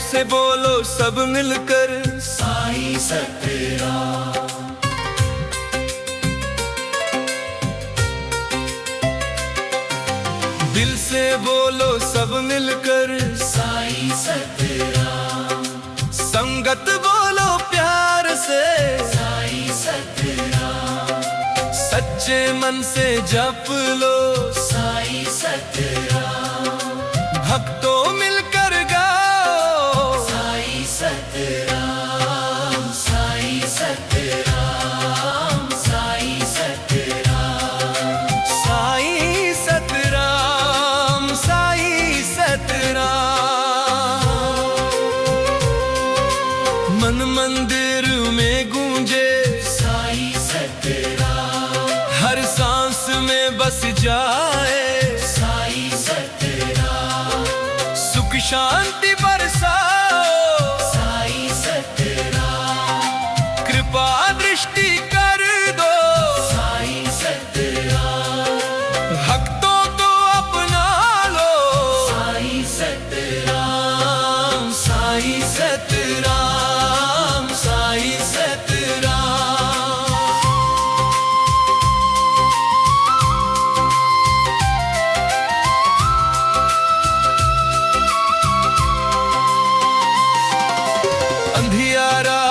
से बोलो सब मिलकर साईं सतराम। दिल से बोलो सब मिलकर साईं सतराम। संगत बोलो प्यार से साईं सतराम। सच्चे मन से जप लो साईं सतराम। भक्तों मिलकर गाओ साईं सतराम। साईं सतराम, साईं सतराम, साईं सतराम, साईं सतराम। मन मंदिर में गूंजे साईं सतराम। हर सांस में बस जाए साईं सतराम। सुख शांति बरसाओ साईं सतराम। कृपा दृष्टि कर दो साईं सतराम। भक्तों को अपना लो साईं सतराम। साईं सतराम, साईं सतराम। अंधियारा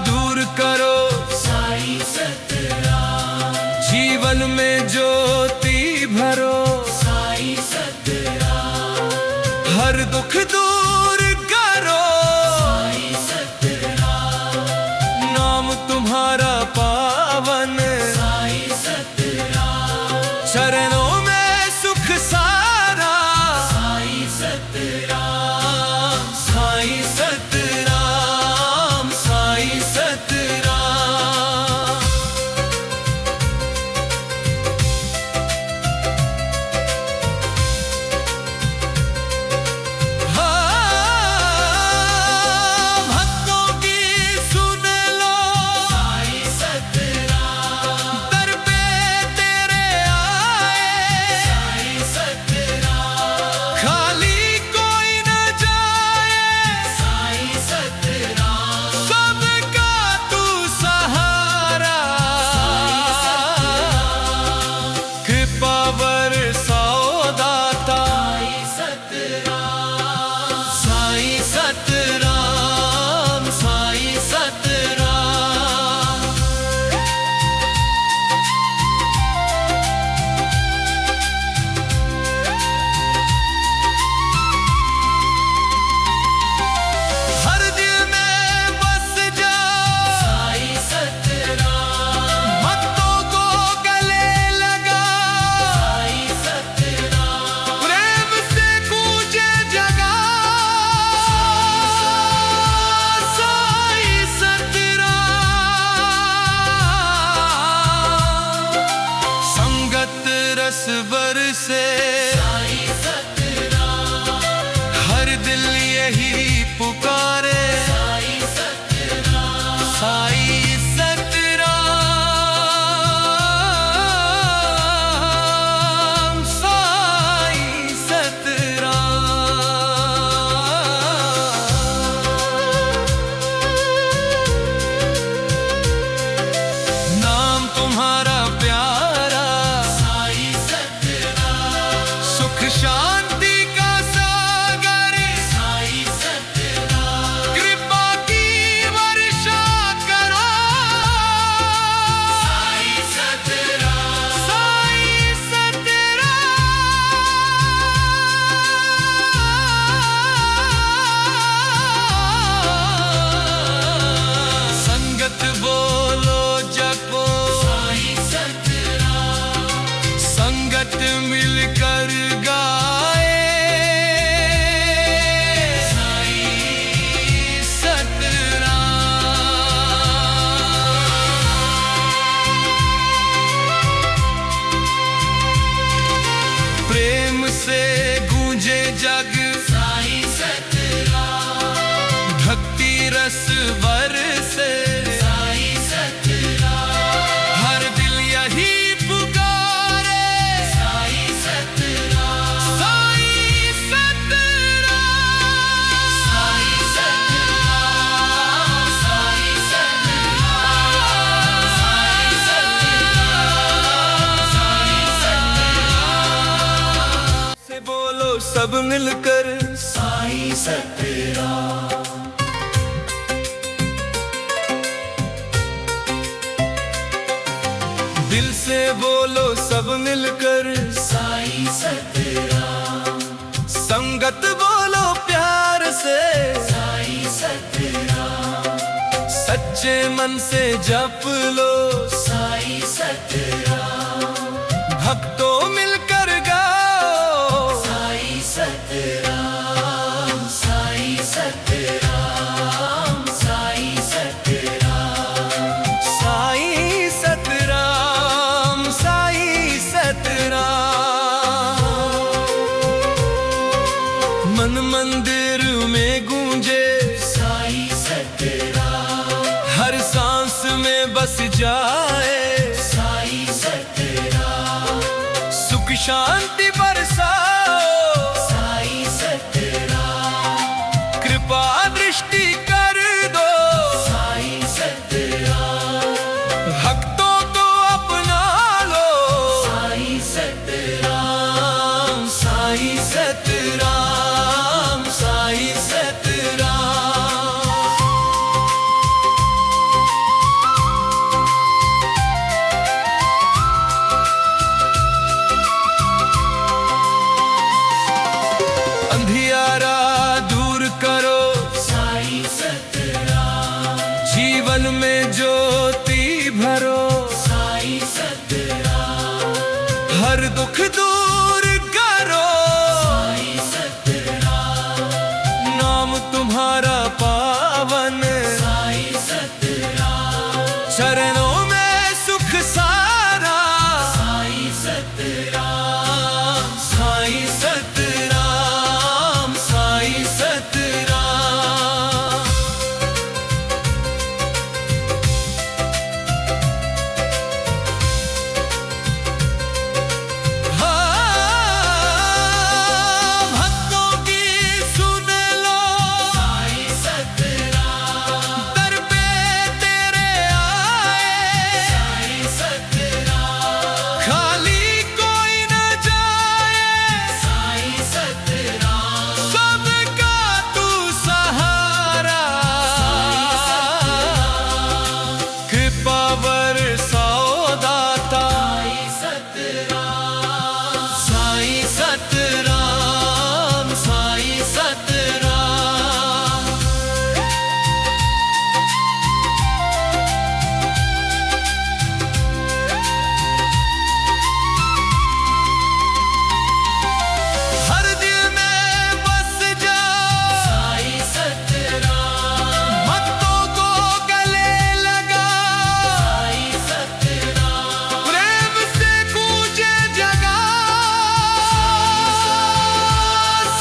दूर करो साईं सतराम। जीवन में ज्योति भरो साईं सतराम। हर दुख दूर करो साईं सतराम। नाम तुम्हारा पावन साईं सतराम। चरणों में सुख सारा साईं सतराम। साईं सतराम, साईं सतराम। भक्तों की सुन लो साईं सतराम। दर पे तेरे आए साईं सतराम। खाली कोई न जाए साईं सतराम। सबका तू सहारा कृपा बरसाओ दाता साईं सतराम। साईं सतराम। हर दिल में बस जाओ साईं सतराम। भक्तों को गले लगा साईं सतराम। प्रेम से गूंजे जगा साईं सतराम। संगत रस बरसे साईं सतराम। हर दिल यही पुकारे साईं सतराम। साईं सतराम, साईं सतराम। नाम तुम्हारा प्यारा साईं सतराम। सुख शांति का सागर साईं सतराम। कृपा की वर्षा करो साईं सतराम। साईं सतराम। संगत बोलो जपो साईं सतराम। संगत मिलकर गाए साईं सतराम। प्रेम से गूंजे जग साईं सतराम। भक्ति रस बरसे साईं सतराम। हर दिल यही पुकारे साईं सतराम। साईं सतराम, साईं सतराम। दिल से बोलो सब मिलकर साईं सतराम। संगत बोलो प्यार से साईं सतराम। सच्चे मन से जप लो साईं सतराम। भक्तों मिलकर गाओ साईं सतराम। साईं सतराम, साईं सतराम, साईं सतराम, साईं सतराम। मन मंदिर में गूंजे साईं सतराम। हर सांस में बस जाए साईं सतराम। सुख शांति बरसाओ साईं सतराम। कृपा दृष्टि कर दो साईं सतराम। भक्तों को अपना लो साईं सतराम। साईं सतराम, साईं सतराम। अंधियारा दूर करो साईं सतराम। जीवन में ज्योति भरो साईं सतराम। हर दुख दूर करो साईं सतराम। नाम तुम्हारा पावन साईं सतराम। चरणों में सुख सारा साईं सतराम। साईं सतराम, साईं सतराम। भक्तों की सुन लो साईं सतराम। दर पे तेरे आए साईं सतराम। खाली कोई न जाए साईं सतराम। सबका तू सहारा कृपा बरसाओ दाता साईं सतराम। साईं सतराम। हर दिल में बस जाओ साईं सतराम। भक्तों को गले लगा साईं सतराम। प्रेम से गूंजे जगा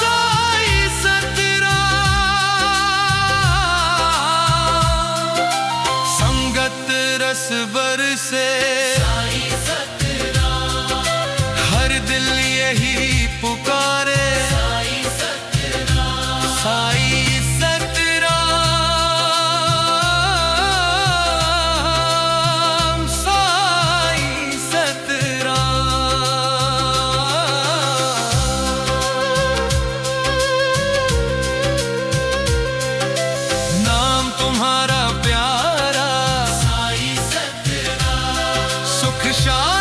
साईं सतराम। संगत रस बरसे साईं सतराम। हर दिल यही पुकारे साईं सतराम। साईं सतराम, साईं सतराम। नाम तुम्हारा प्यारा साईं सतराम। सुख शांति